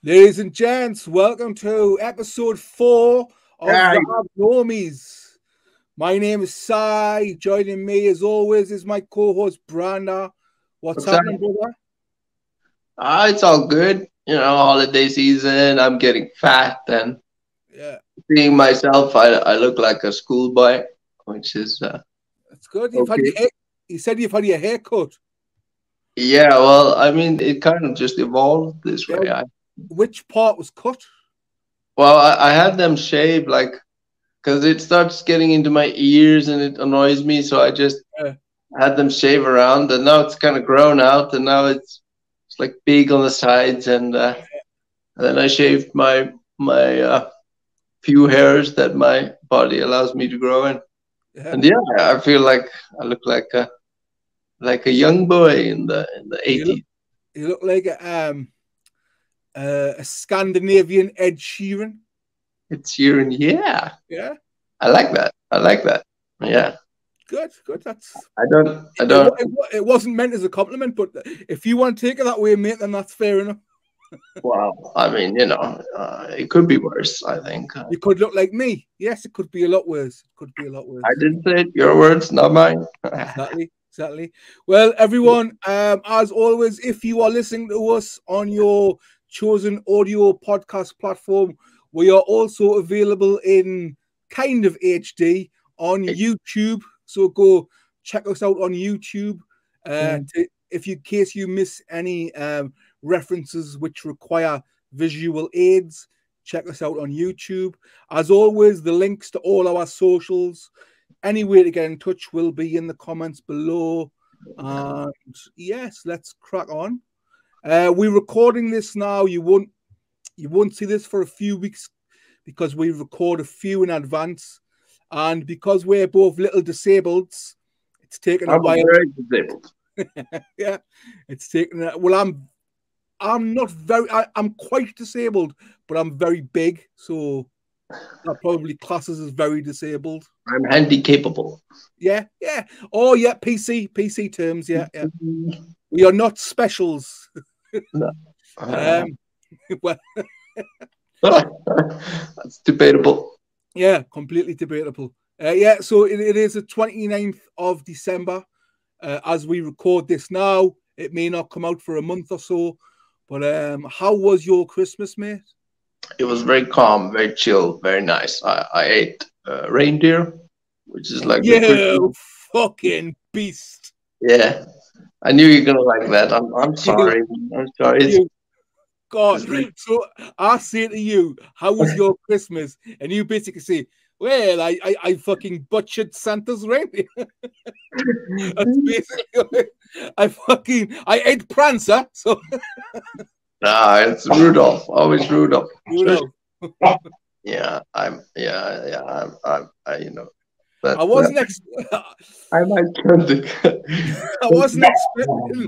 Ladies and gents, welcome to episode 4 of the Abnormies. My name is Sai. Joining me, as always, is my co-host Branda. What's happening, brother? It's all good. Holiday season. I'm getting fat and seeing myself, I look like a schoolboy, which is that's good. Okay. You said you've had your hair cut. Yeah, well, I mean, it kind of just evolved this way. Which part was cut? Well, I had them shaved, because it starts getting into my ears and it annoys me, so I just had them shave around, and now it's kind of grown out, and now it's like big on the sides, and then I shaved my few hairs that my body allows me to grow in, and I feel like I look like a young boy in the 80s. You look like a Scandinavian Ed Sheeran. Ed Sheeran, yeah. Yeah. I like that. Yeah. Good. That's. I don't. It wasn't meant as a compliment, but if you want to take it that way, mate, then that's fair enough. Wow. I mean, it could be worse, I think. You could look like me. Yes, it could be a lot worse. I didn't say it. Your words, not mine. Exactly. Well, everyone, as always, if you are listening to us on your chosen audio podcast platform, we are also available in kind of HD on YouTube. So go check us out on YouTube. In case you miss any references which require visual aids, check us out on YouTube. As always, the links to all our socials, any way to get in touch will be in the comments below. And yes, let's crack on. We're recording this now. You won't see this for a few weeks because we record a few in advance, and because we're both little disabled, it's taken a while. I'm very disabled. Yeah, it's taken. Well, I'm quite disabled, but I'm very big, so that probably classes as very disabled. I'm handy-capable. Yeah. Oh, yeah, PC terms. Yeah. We are not specials. No. Well, that's debatable. Yeah, completely debatable. So it is the 29th of December as we record this now. It may not come out for a month or so, but how was your Christmas, mate? It was very calm, very chill, very nice. I ate reindeer, which is like fucking beast. Yeah, I knew you're gonna like that. I'm sorry. I'm sorry. God, so I say to you, how was your Christmas? And you basically say, well, I fucking butchered Santa's reindeer. That's basically I ate Prancer. So it's Rudolph. Always Rudolph. Yeah, I I wasn't I might turn I wasn't expecting.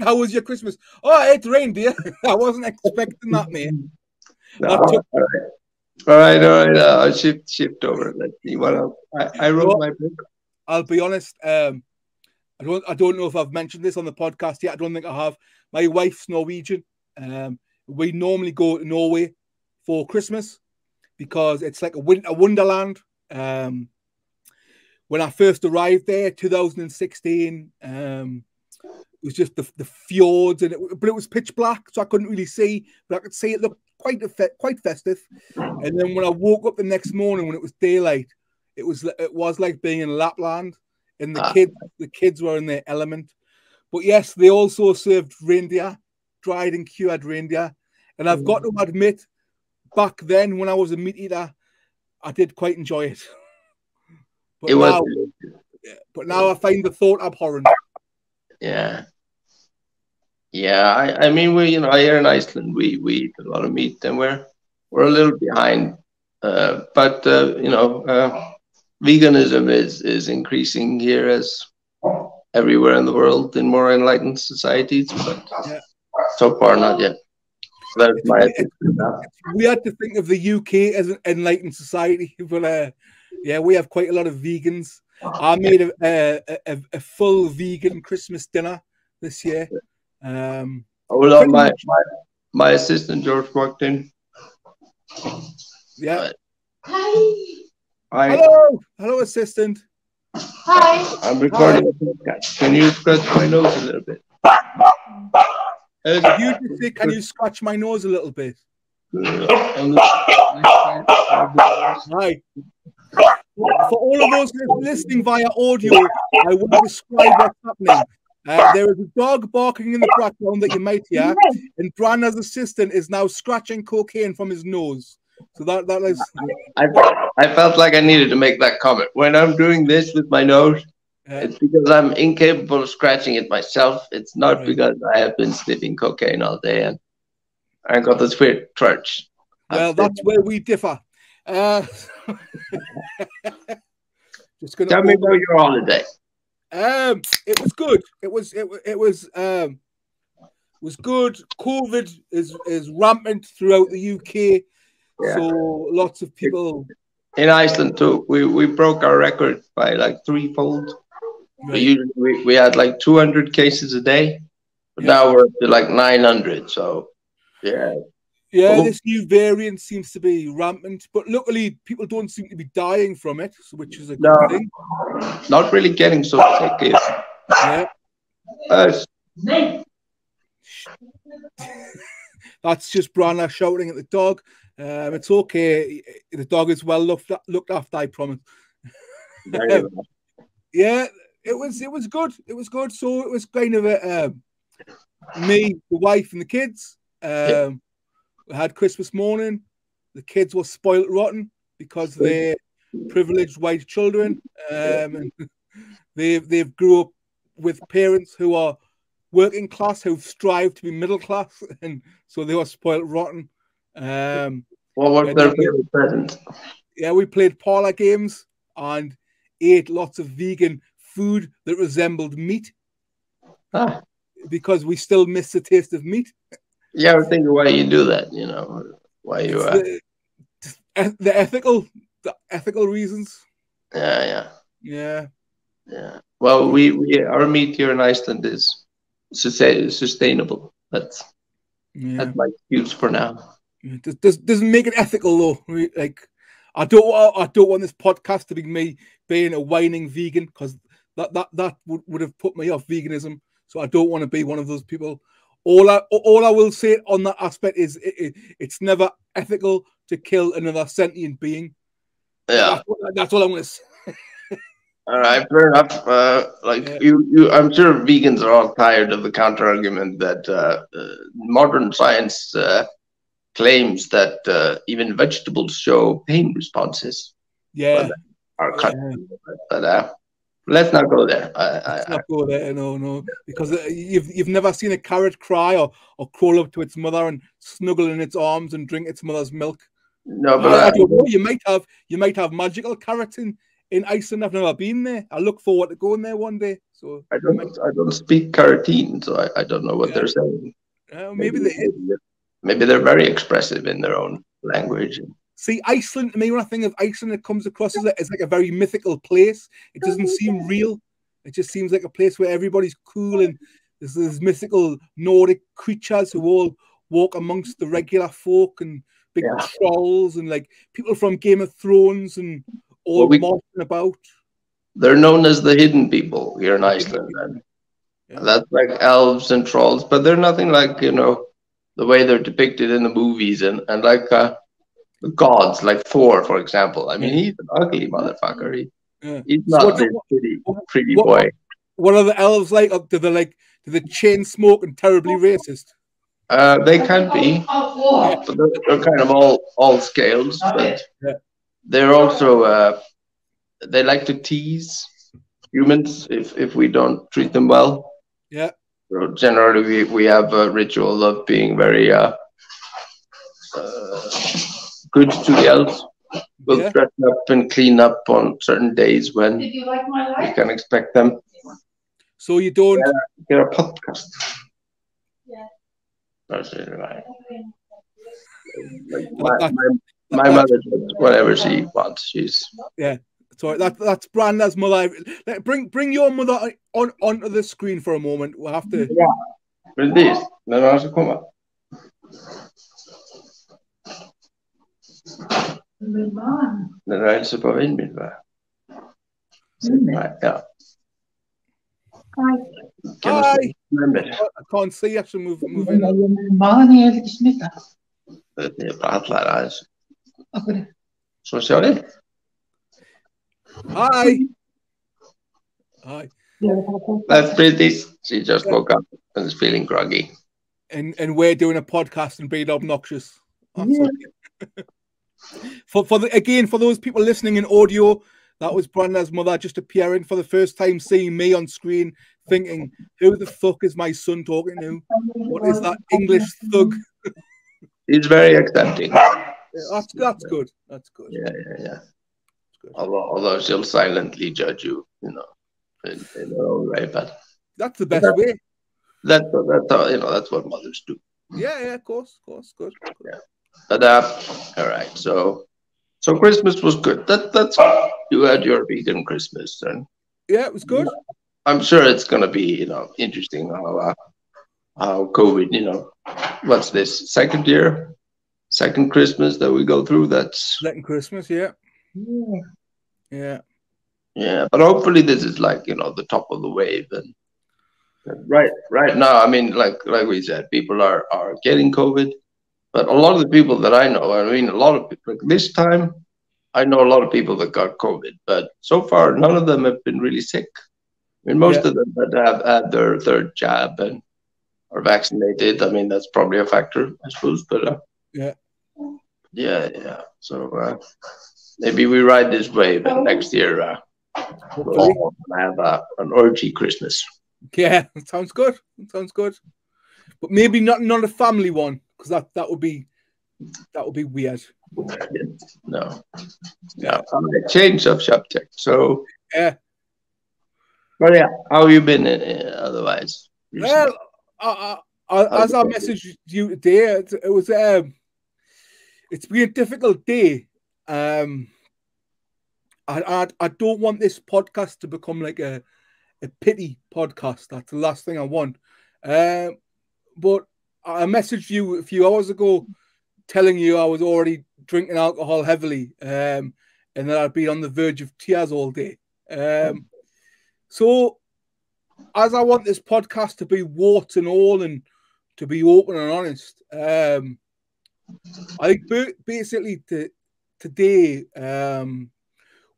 How was your Christmas? Oh, I ate reindeer. I wasn't expecting that, man. All right. I'll shift over. Let's see what else. I wrote my book. I'll be honest. I don't know if I've mentioned this on the podcast yet. I don't think I have. My wife's Norwegian. We normally go to Norway for Christmas because it's like a wonderland. When I first arrived there, 2016, it was just the fjords, but it was pitch black, so I couldn't really see, but I could see it looked quite festive. And then when I woke up the next morning, when it was daylight, it was like being in Lapland, and the kids were in their element. But yes, they also served reindeer, dried and cured reindeer, and I've got to admit, back then when I was a meat eater, I did quite enjoy it. But now I find the thought abhorrent. Yeah. I mean, here in Iceland, we eat a lot of meat, and we're a little behind. But veganism is increasing here as everywhere in the world in more enlightened societies, but so far not yet. That's my opinion. We had to think of the UK as an enlightened society, but we have quite a lot of vegans. I made a full vegan Christmas dinner this year. Hold on, my assistant George walked in. Yeah. Hi. Hello, assistant. Hi. I'm recording a podcast. Can you scratch my nose a little bit? You just say, can you scratch my nose a little bit? Right. For all of those listening via audio, I will describe what's happening. There is a dog barking in the background that you might hear, and Brandon's assistant is now scratching cocaine from his nose. So that is. I felt like I needed to make that comment. When I'm doing this with my nose, it's because I'm incapable of scratching it myself. It's not because I have been sniffing cocaine all day and I got this weird twitch. Well, that's where we differ. Just gonna tell me about your holiday. It was good. It was good. COVID is rampant throughout the UK, so lots of people in Iceland too. We broke our record by like threefold. Right. Usually we had like 200 cases a day, but now we're up to like 900. So this new variant seems to be rampant, but luckily people don't seem to be dying from it, which is a good thing. Not really getting so sick. That's just Branna shouting at the dog. It's okay. The dog is well looked after, I promise. It was good. It was good. So it was kind of me, the wife, and the kids. We had Christmas morning. The kids were spoiled rotten because they're privileged white children, and they've grew up with parents who are working class, who strive to be middle class, and so they were spoiled rotten. What was their favorite present? Yeah, we played parlor games and ate lots of vegan food that resembled meat because we still miss the taste of meat. Yeah, I was thinking why you do that. You know why you the ethical reasons. Yeah. Well, we our meat here in Iceland is sustainable. That's my excuse for now. Doesn't make it ethical though. Like I don't want this podcast to be me being a whining vegan because that would have put me off veganism. So I don't want to be one of those people. All I will say on that aspect is it's never ethical to kill another sentient being. Yeah, that's all I'm going to say. All right, fair enough. You, I'm sure vegans are all tired of the counter argument that modern science claims that even vegetables show pain responses. Yeah, but let's not go there. Let's not go there. No, because you've never seen a carrot cry or crawl up to its mother and snuggle in its arms and drink its mother's milk. No, but I don't know. You might have magical carrots in Iceland. I've never been there. I look forward to going there one day. So I don't speak carotene, so I don't know what they're saying. Maybe they're very expressive in their own language. See, Iceland, to me, when I think of Iceland, it comes across as like a very mythical place. It doesn't seem real. It just seems like a place where everybody's cool and there's these mythical Nordic creatures who all walk amongst the regular folk and big trolls and like people from Game of Thrones and all marching about. They're known as the hidden people here in Iceland. And that's like elves and trolls, but they're nothing like, the way they're depicted in the movies and like the gods, like Thor, for example. I mean, he's an ugly motherfucker. He's not this pretty boy. What are the elves like? Do they chain smoke and terribly racist? They can be, but they're kind of all scales. But they're also they like to tease humans if we don't treat them well. Yeah. So generally, we have a ritual of being very good to the elves. We'll dress up and clean up on certain days when we can expect them. So you don't get a podcast. Yeah. That's it, right. Like my mother does whatever she wants. She's So that's Branda's mother. Bring your mother onto the screen for a moment. We'll have to. Yeah. Precis. Men annars kommer. Den rejser på vindmiddelvej. Ja. Hi. I can't see actually moving. Det er bare klar Så ser det. Hi. Hi. That's British. She just woke up and is feeling groggy. And we're doing a podcast and being obnoxious. For those people listening in audio, that was Branda's mother just appearing for the first time, seeing me on screen, thinking, "Who the fuck is my son talking to? What is that English thug?" He's very accepting. That's good. That's good. Yeah. Good. Although she'll silently judge you, in her own way, but that's the best way. That's that's what mothers do. Yeah, of course, good. Yeah, but all right. So Christmas was good. That's you had your vegan Christmas, and yeah, it was good. I'm sure it's gonna be interesting how COVID. What's this second Christmas that we go through? That's second Christmas, yeah. But hopefully this is like the top of the wave, and right now, I mean, like we said, people are getting COVID, but a lot of the people that I know, I mean, a lot of people, like this time, I know a lot of people that got COVID, but so far none of them have been really sick. I mean, most of them that have had their third jab and are vaccinated. I mean, that's probably a factor, I suppose. But yeah. So maybe we ride this wave, and next year we'll all have an orgy Christmas. Yeah, it sounds good. But maybe not a family one, because that would be weird. No. Change of subject. So yeah. But yeah, how have you been otherwise? Recently? Well, as I messaged you today, it was it's been a difficult day. I don't want this podcast to become like a pity podcast. That's the last thing I want. But I messaged you a few hours ago telling you I was already drinking alcohol heavily, and that I'd been on the verge of tears all day. So as I want this podcast to be warts and all and to be open and honest, I think basically today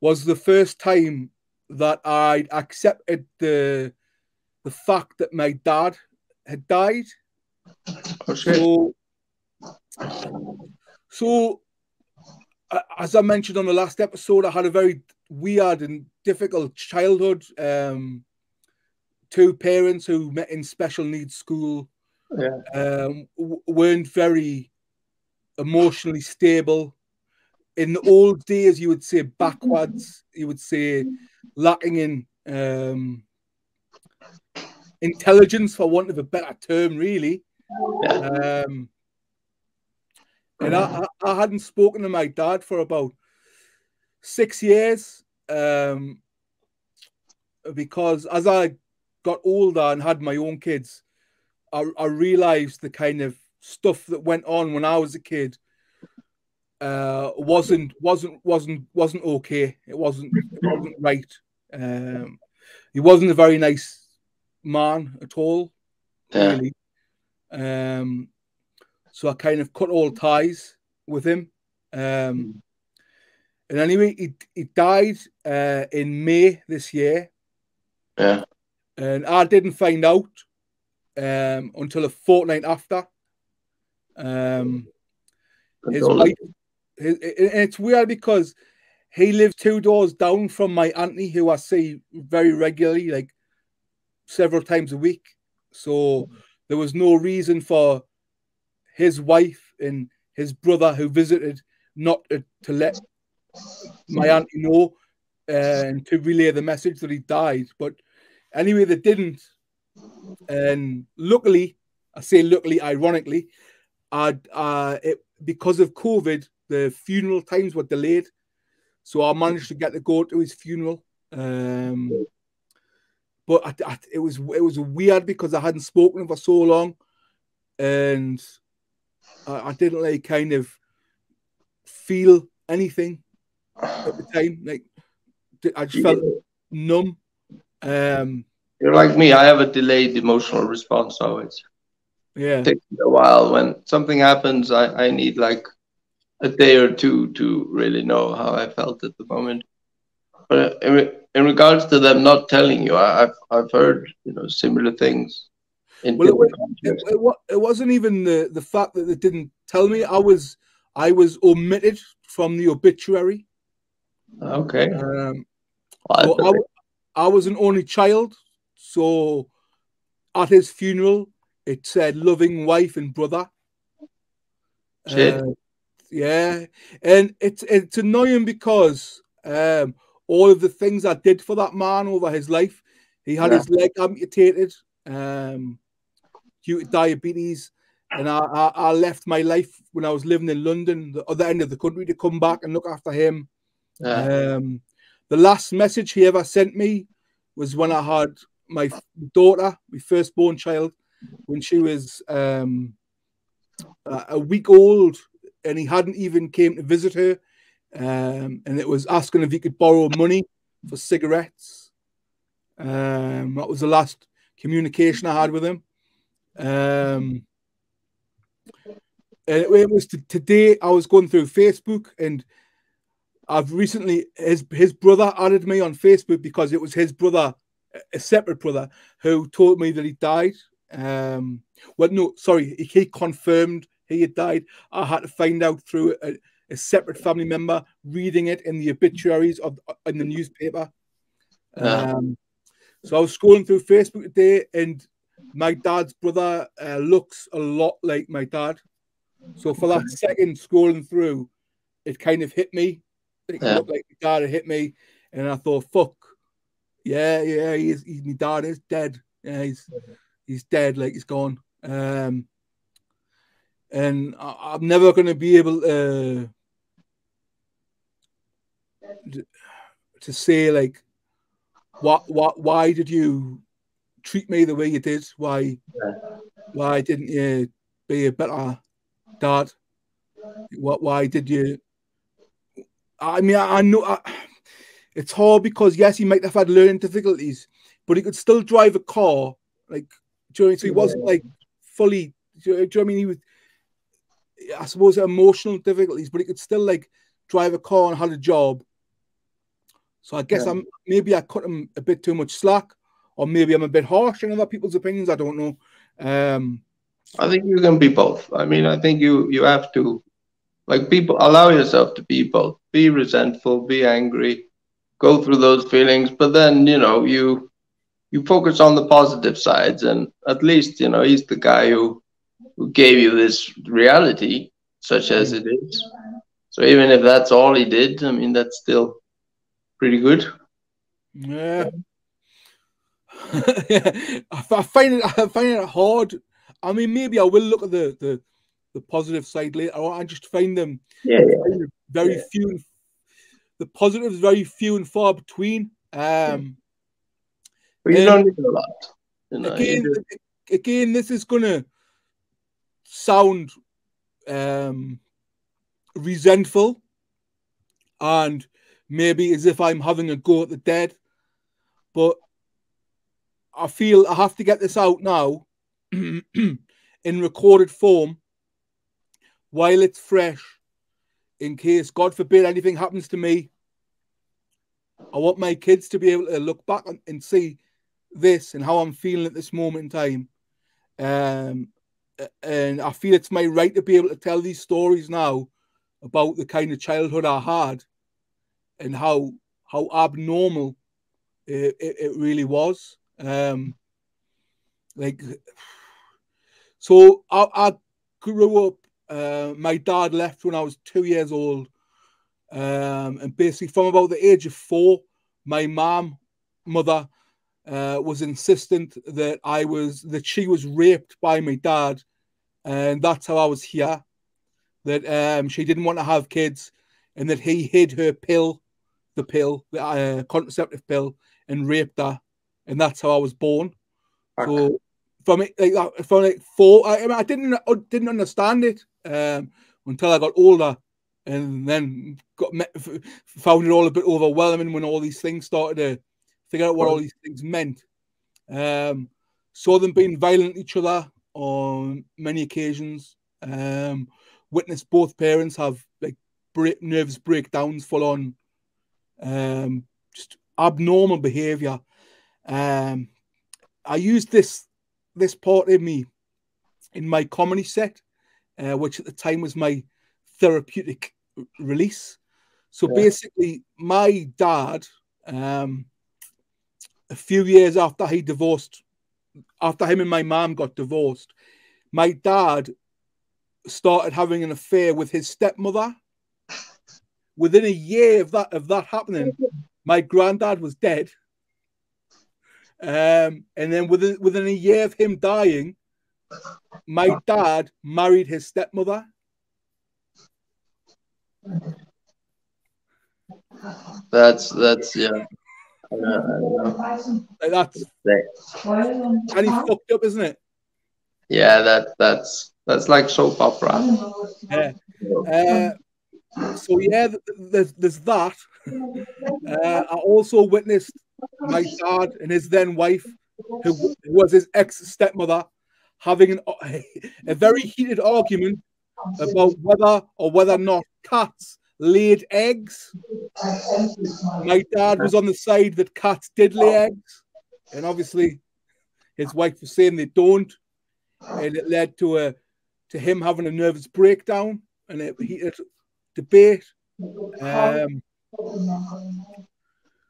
was the first time that I'd accepted the fact that my dad had died. Okay. So as I mentioned on the last episode, I had a very weird and difficult childhood. Two parents who met in special needs school, weren't very emotionally stable. In the old days, you would say backwards. You would say lacking in intelligence, for want of a better term, really. And I hadn't spoken to my dad for about 6 years, because as I got older and had my own kids, I realized the kind of stuff that went on when I was a kid wasn't okay. It wasn't right. He wasn't a very nice man at all, really. So I kind of cut all ties with him. And anyway, he died in May this year. Yeah. And I didn't find out until a fortnight after. His wife, and it's weird because he lived 2 doors down from my auntie, who I see very regularly, like several times a week. So there was no reason for his wife and his brother who visited not to let my auntie know and to relay the message that he died. But anyway, they didn't. And luckily, I say luckily, ironically, because of COVID, the funeral times were delayed. So I managed to get to go to his funeral. But it was weird because I hadn't spoken for so long. And I didn't like kind of feel anything at the time. Like I just felt numb. You're like me. I have a delayed emotional response always. Yeah. It takes me a while. When something happens, I need like a day or two to really know how I felt at the moment. But in regards to them not telling you, I've heard similar things in Well, different contexts. it wasn't even the fact that they didn't tell me. I was omitted from the obituary. Okay. So I was an only child. So at his funeral, it said loving wife and brother. Shit. Yeah, and it's annoying because all of the things I did for that man over his life, he had his leg amputated due to diabetes, and I left my life when I was living in London, the other end of the country, to come back and look after him. The last message he ever sent me was when I had my daughter, my firstborn child, when she was a week old, and he hadn't even came to visit her, and it was asking if he could borrow money for cigarettes. That was the last communication I had with him. And it was today. I was going through Facebook, and I've recently his brother added me on Facebook because it was his brother, a separate brother, who told me that he died. Well, no, sorry, he confirmed he had died. I had to find out through a separate family member reading it in the obituaries in the newspaper. So I was scrolling through Facebook today, and my dad's brother looks a lot like my dad. So for that second scrolling through, it kind of hit me. It looked like my dad had hit me, and I thought, "Fuck, yeah, my dad is dead. Yeah, he's dead, like he's gone." And I'm never going to be able to say like, why did you treat me the way you did? Why didn't you be a better dad? Why did you? I mean, I know it's hard because yes, he might have had learning difficulties, but he could still drive a car. Like, do you know, so he wasn't like fully. Do you know what I mean? He was, I suppose, emotional difficulties, but he could still like drive a car and had a job. So I guess maybe I cut him a bit too much slack, or maybe I'm a bit harsh in other people's opinions. I don't know. I think you can be both. I mean, I think you have to, like, people, allow yourself to be both. Be resentful, be angry, go through those feelings, but then you focus on the positive sides, and at least he's the guy who gave you this reality, such as it is. So even if that's all he did, I mean, that's still pretty good. Yeah. I find it hard. I mean, maybe I will look at the positive side later. I just find them very few. The positives very few and far between. But you don't need a lot. Again, this is gonna sound resentful and maybe as if I'm having a go at the dead, but I feel I have to get this out now in recorded form while it's fresh, in case, God forbid, anything happens to me. I want my kids to be able to look back and see this and how I'm feeling at this moment in time. And I feel it's my right to be able to tell these stories now about the kind of childhood I had and how abnormal it really was. So I grew up. My dad left when I was 2 years old, and basically from about the age of 4, my mother was insistent that she was raped by my dad, and that's how I was here. That she didn't want to have kids, and that he hid her the contraceptive pill, and raped her, and that's how I was born. So from 4, I didn't understand it. until I got older, and then found it all a bit overwhelming when all these things started to figure out what all these things meant. Saw them being violent to each other on many occasions. Witnessed both parents have like nervous breakdowns, full on, just abnormal behaviour. I used this part of me in my comedy set, which at the time was my therapeutic release. So basically, my dad, a few years after after him and my mom got divorced, my dad started having an affair with his stepmother. Within a year of that happening, my granddad was dead. And then within a year of him dying, my dad married his stepmother. That's yeah. That's kind of fucked up, isn't it? Yeah, that's like soap opera. Yeah. So yeah, there's that. I also witnessed my dad and his then wife, who was his ex-stepmother, having a very heated argument about whether or not cats laid eggs. My dad was on the side that cats did lay eggs, and obviously his wife was saying they don't, and it led to him having a nervous breakdown and a heated debate.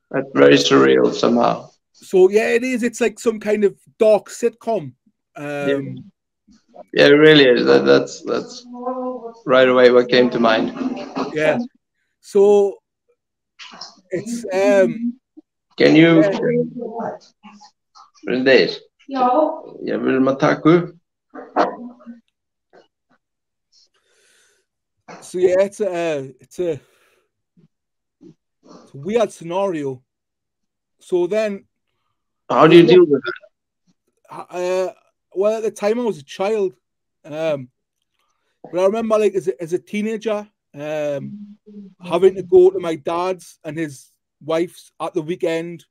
That's very surreal somehow. So yeah, it is. It's like some kind of dark sitcom. Yeah, it really is. That's right away what came to mind. Yeah. So it's Can you Rendeer? Jag vill mataku. So yeah, it's a weird scenario. So then, how do you deal with it? Well, at the time I was a child, but I remember, like, as a teenager, having to go to my dad's and his wife's at the weekend.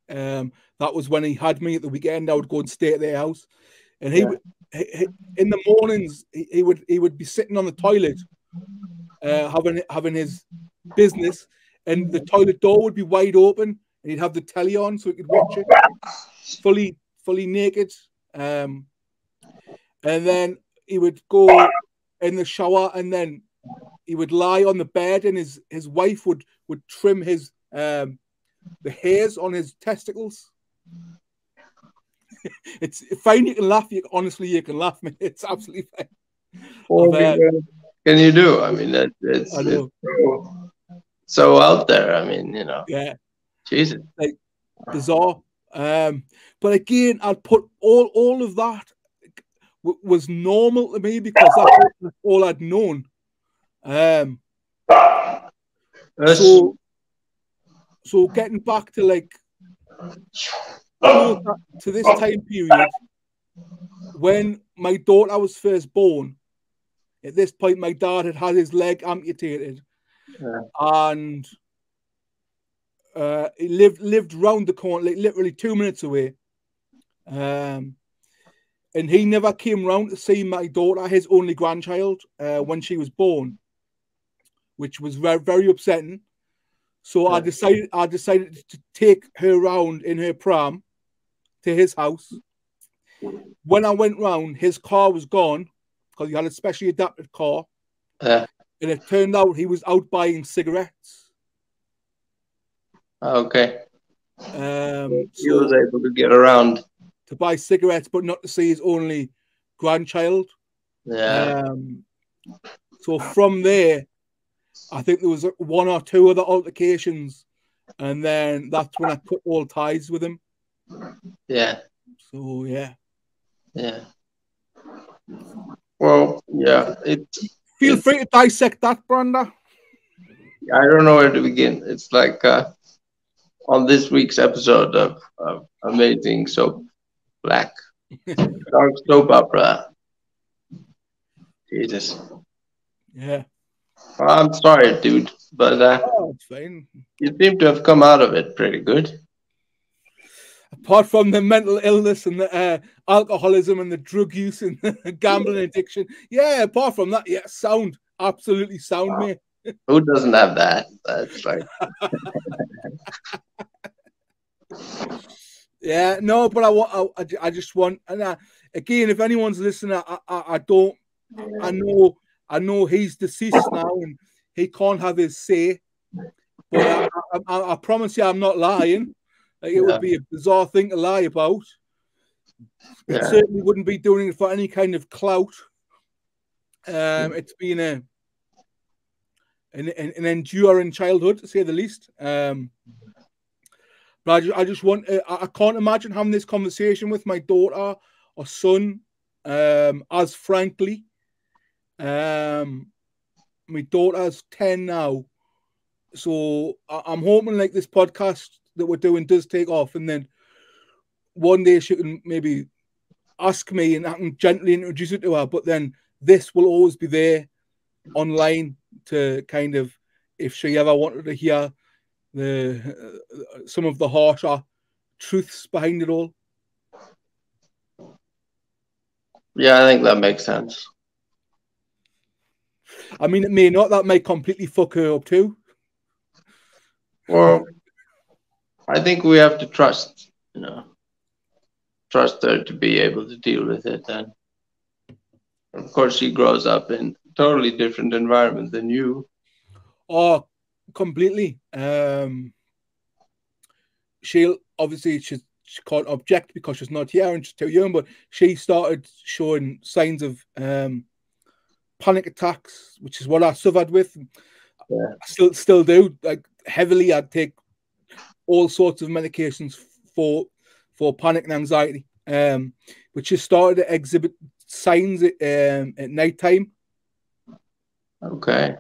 That was when he had me at the weekend. I would go and stay at their house, and he in the mornings he would be sitting on the toilet, having his business, and the toilet door would be wide open, and he'd have the telly on so he could watch it, fully naked. And then he would go in the shower, and then he would lie on the bed, and his wife would trim his the hairs on his testicles. It's fine. You can laugh. Honestly, you can laugh. It's absolutely fine. What can you do? I mean, it's so out there. I mean, you know. Yeah. Jesus. Like, bizarre. But again, I'd put all of that was normal to me because that's all I'd known. So getting back to, like, to this time period when my daughter was first born. At this point, my dad had his leg amputated, and he lived round the corner, like literally 2 minutes away. And he never came round to see my daughter, his only grandchild, when she was born, which was very, very upsetting. So I decided to take her round in her pram to his house. When I went round, his car was gone because he had a specially adapted car. And it turned out he was out buying cigarettes. Okay. He was able to get around to buy cigarettes, but not to see his only grandchild. Yeah. So from there, I think there was one or two other altercations, and then that's when I cut all ties with him. Yeah. So yeah. Yeah. Well, yeah. Feel free to dissect that, Branda. I don't know where to begin. It's like on this week's episode of Amazing Soap Black Dark Soap Opera. Jesus. Yeah. Well, I'm sorry, dude, but Oh, it's fine. you seem to have come out of it pretty good. Apart from the mental illness and the alcoholism and the drug use and the gambling addiction, yeah. Apart from that, yeah, sound, absolutely sound, Wow. mate. Who doesn't have that? That's like, Yeah, no, but I just want, and again, if anyone's listening, I don't, I know he's deceased now and he can't have his say, but I promise you, I'm not lying. Like, it would be a bizarre thing to lie about. It certainly wouldn't be doing it for any kind of clout. It's been an enduring childhood, to say the least. But I just want, I can't imagine having this conversation with my daughter or son as frankly. My daughter's 10 now. So I'm hoping like this podcast that we're doing does take off, and then one day she can maybe ask me and I can gently introduce it to her, but then this will always be there online to kind of, if she ever wanted to hear the some of the harsher truths behind it all. Yeah, I think that makes sense. I mean, it may not. That might completely fuck her up too. Well, I think we have to trust her to be able to deal with it. And of course, she grows up in a totally different environment than you. Oh, completely. She'll obviously she can't object because she's not here and she's too young, but she started showing signs of panic attacks, which is what I suffered with. Yeah. I still do, like heavily. I'd take all sorts of medications for panic and anxiety, but she started to exhibit signs at night time. Okay.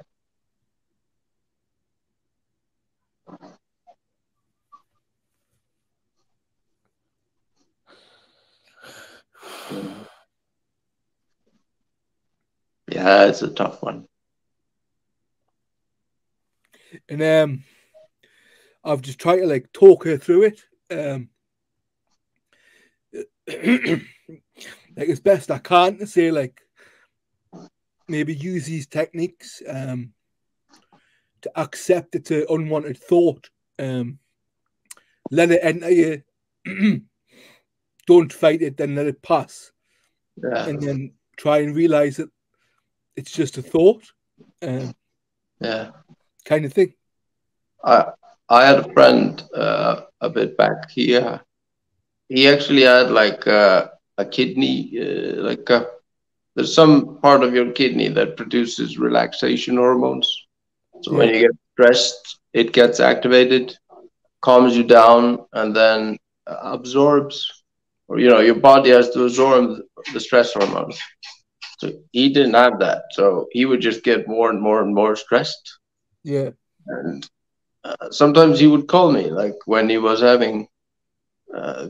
Yeah, it's a tough one. And I've just tried to like talk her through it. Like as best I can, to say like maybe use these techniques to accept it's an unwanted thought. Let it enter you. Don't fight it, then let it pass. Yeah. And then try and realize that it's just a thought. Yeah. Kind of thing. I had a friend a bit back. He actually had like a kidney, there's some part of your kidney that produces relaxation hormones. So when you get stressed, it gets activated, calms you down, and then absorbs, or your body has to absorb the stress hormones. So he didn't have that, so he would just get more and more and more stressed. Yeah. And sometimes he would call me, like when he was having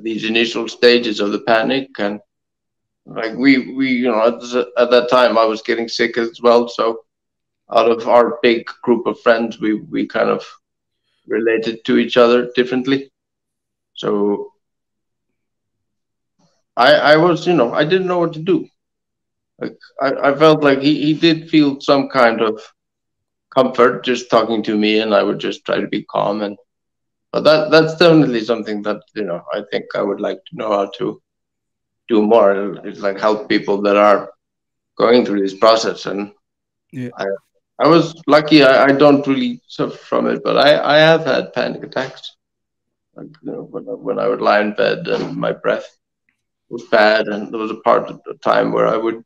these initial stages of the panic, and like we at that time I was getting sick as well. So out of our big group of friends, we kind of related to each other differently. So I was, I didn't know what to do. Like I felt like he did feel some kind of comfort just talking to me, and I would just try to be calm. But that's definitely something that I think I would like to know how to do more. It's like help people that are going through this process. And yeah, I was lucky. I don't really suffer from it, but I have had panic attacks. Like, when I would lie in bed and my breath was bad, and there was a part of the time where I would,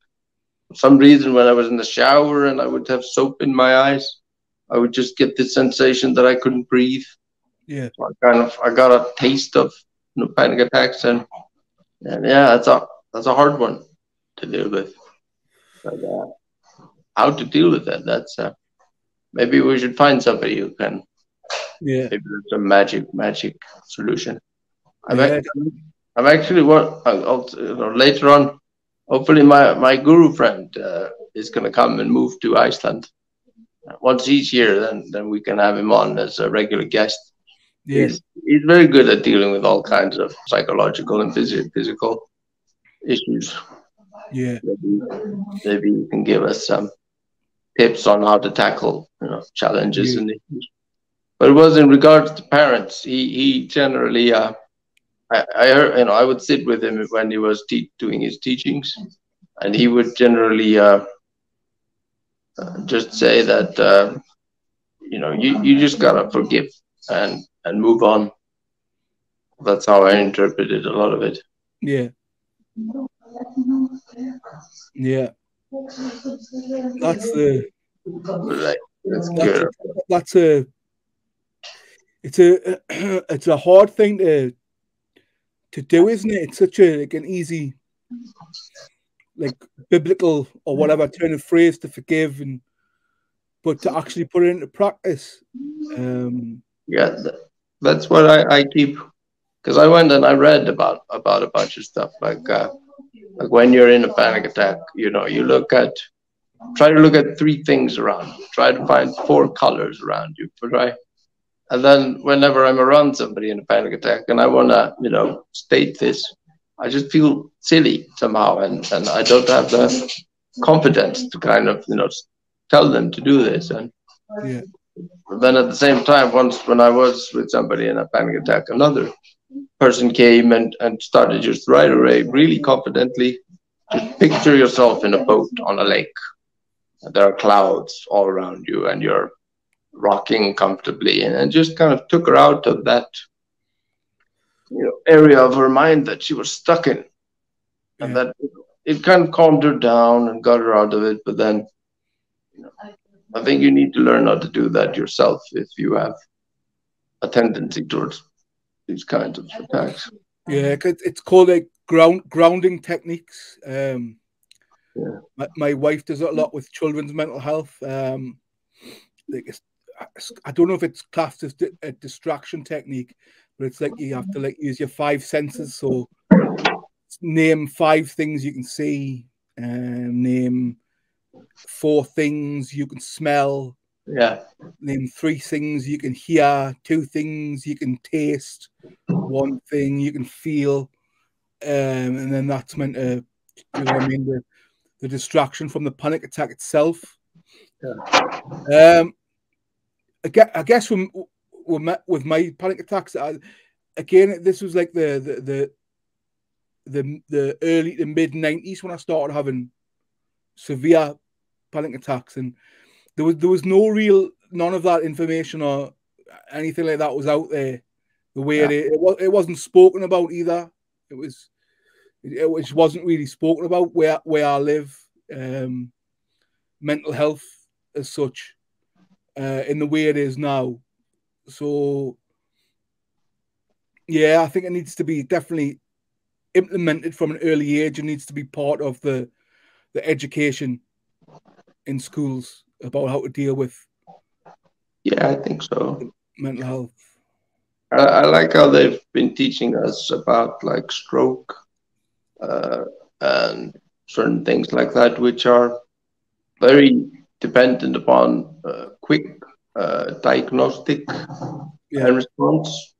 for some reason, when I was in the shower and I would have soap in my eyes, I would just get this sensation that I couldn't breathe. Yeah. So I got a taste of panic attacks, and yeah, that's a hard one to deal with. But how to deal with that? That's maybe we should find somebody who can. Yeah. Maybe there's a magic solution. I'm actually later on. Hopefully, my guru friend is going to come and move to Iceland. Once he's here, then we can have him on as a regular guest. Yeah. He's very good at dealing with all kinds of psychological and physical issues. Yeah. Maybe you can give us some tips on how to tackle, challenges and issues. But it was in regards to parents. He generally, I heard, I would sit with him when he was doing his teachings, and he would generally just say that you just gotta forgive and move on. That's how I interpreted a lot of it. Yeah. Yeah. That's the. That's a. It's a hard thing to do, isn't it? It's such an easy, biblical or whatever turn of phrase to forgive, but to actually put it into practice. Yeah, that's what I keep, because I went and I read about a bunch of stuff like when you're in a panic attack, you try to look at 3 things around you, try to find 4 colors around you, right? And then whenever I'm around somebody in a panic attack and I want to, state this, I just feel silly somehow, and I don't have the confidence to kind of, tell them to do this. And then at the same time, once when I was with somebody in a panic attack, another person came and started just right away, really confidently, just picture yourself in a boat on a lake. There are clouds all around you and you're rocking comfortably, and just kind of took her out of that area of her mind that she was stuck in. And that it kind of calmed her down and got her out of it. But then I think you need to learn how to do that yourself if you have a tendency towards these kinds of attacks. Yeah, it's called grounding techniques. My wife does it a lot with children's mental health. I don't know if it's classed as a distraction technique, but it's like you have to use your 5 senses. So name 5 things you can see, name 4 things you can smell. Yeah. Name 3 things you can hear, 2 things you can taste, 1 thing you can feel, and then that's meant to, you know what I mean, the distraction from the panic attack itself. Yeah. I guess with my panic attacks, again, this was like the early to mid 90s when I started having severe panic attacks, and there was none of that information or anything like that was out there the way it wasn't spoken about either. It wasn't really spoken about where I live, mental health as such, in the way it is now. So yeah, I think it needs to be definitely implemented from an early age. It needs to be part of the education in schools about how to deal with. Yeah, I think so. Mental health. I like how they've been teaching us about like stroke and certain things like that, which are very dependent upon quick diagnostic and response.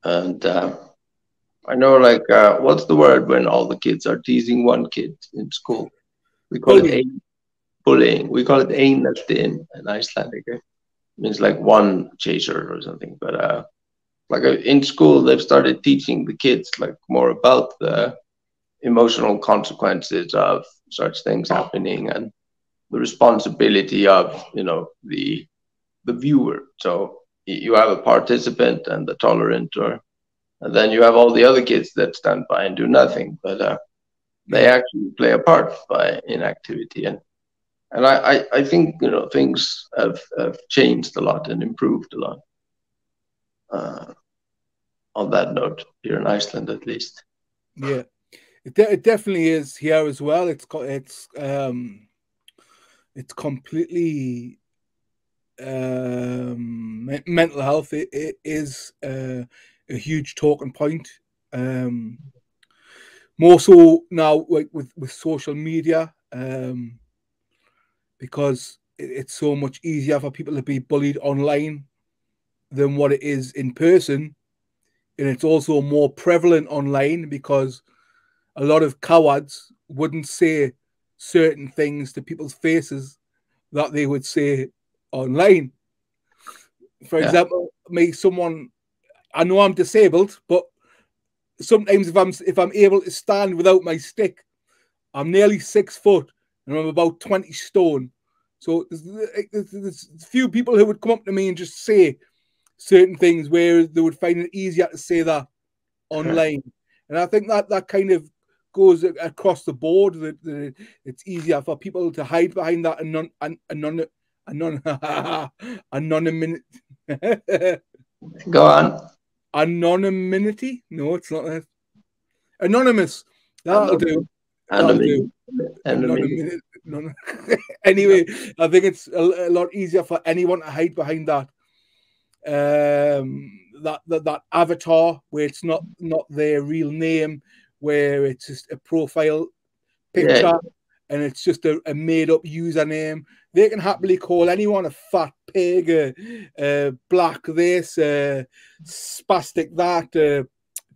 And I know, like, what's the word when all the kids are teasing one kid in school? We call it bullying. We call it einelti in Icelandic. It means like one chaser or something. But in school, they've started teaching the kids like more about the emotional consequences of such things happening and the responsibility of the viewer. So you have a participant and the tolerant, and then you have all the other kids that stand by and do nothing, but they actually play a part by inactivity. And I think things have changed a lot and improved a lot on that note here in Iceland, at least. Yeah, it definitely is here as well. It's completely mental health. It is a huge talking point. More so now, like with social media. because it's so much easier for people to be bullied online than what it is in person. And it's also more prevalent online because a lot of cowards wouldn't say certain things to people's faces that they would say online. For example, I know I'm disabled, but sometimes if I'm able to stand without my stick, I'm nearly 6 foot and I'm about 20 stone. So there's few people who would come up to me and just say certain things where they would find it easier to say that online. And I think that kind of goes across the board, that it's easier for people to hide behind that anonymity. Go on. Anonymity? No, it's not that. Anonymous. That'll do. Anonymity. Anyway, I think it's a lot easier for anyone to hide behind that. That avatar where it's not their real name, where it's just a profile picture and it's just a made up username. They can happily call anyone a fat pig, black this, spastic that. Do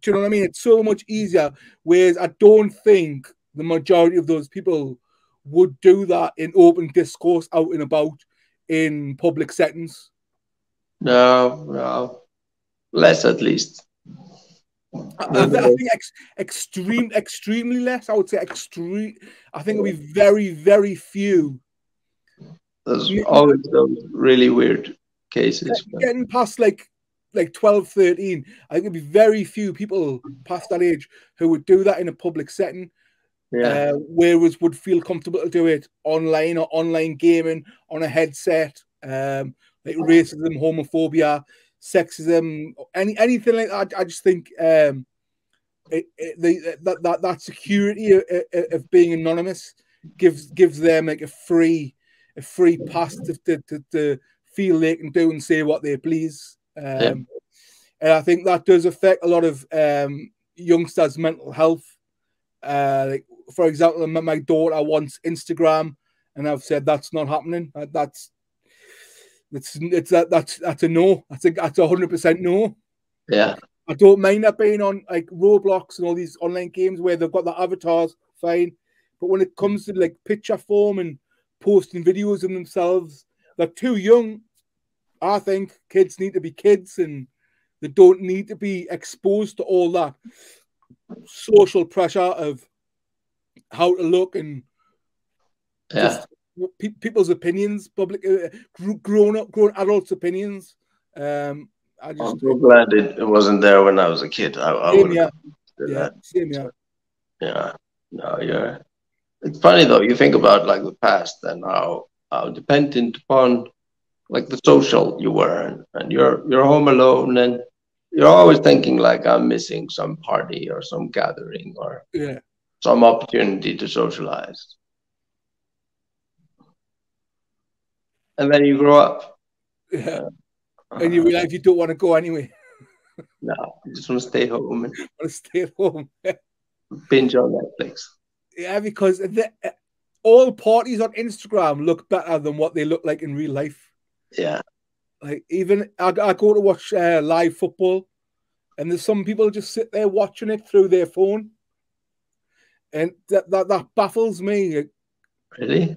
you know what I mean? It's so much easier. Whereas I don't think the majority of those people would do that in open discourse out and about in public settings. No, less at least. I think extremely less. I would say extreme. I think it'll be very, very few. There's always those really weird cases. Getting past like 12, 13, I think it'd be very few people past that age who would do that in a public setting. Whereas would feel comfortable to do it online or online gaming on a headset. Like racism, homophobia, sexism, anything like that. I just think that security of being anonymous gives them like a free pass to feel they can do and say what they please. And I think that does affect a lot of youngsters' mental health. Like for example, my daughter wants Instagram, and I've said that's not happening. That's a no. That's 100% no. Yeah. I don't mind that being on like Roblox and all these online games where they've got the avatars, fine. But when it comes to like picture form and posting videos of themselves, they're too young. I think kids need to be kids and they don't need to be exposed to all that social pressure of how to look and just people's opinions, public, grown adults' opinions. I'm so glad it wasn't there when I was a kid. I would have that. Same, yeah. Yeah. No, yeah. It's funny though. You think about like the past and how dependent upon like the social you were, and you're home alone, and you're always thinking like I'm missing some party or some gathering or some opportunity to socialize. And then you grow up. And you realize you don't want to go anyway. No, you just want to stay home and want to stay at home. Binge on Netflix. Yeah, because all parties on Instagram look better than what they look like in real life. Yeah. Like even I go to watch live football, and there's some people just sit there watching it through their phone, and that baffles me. Really?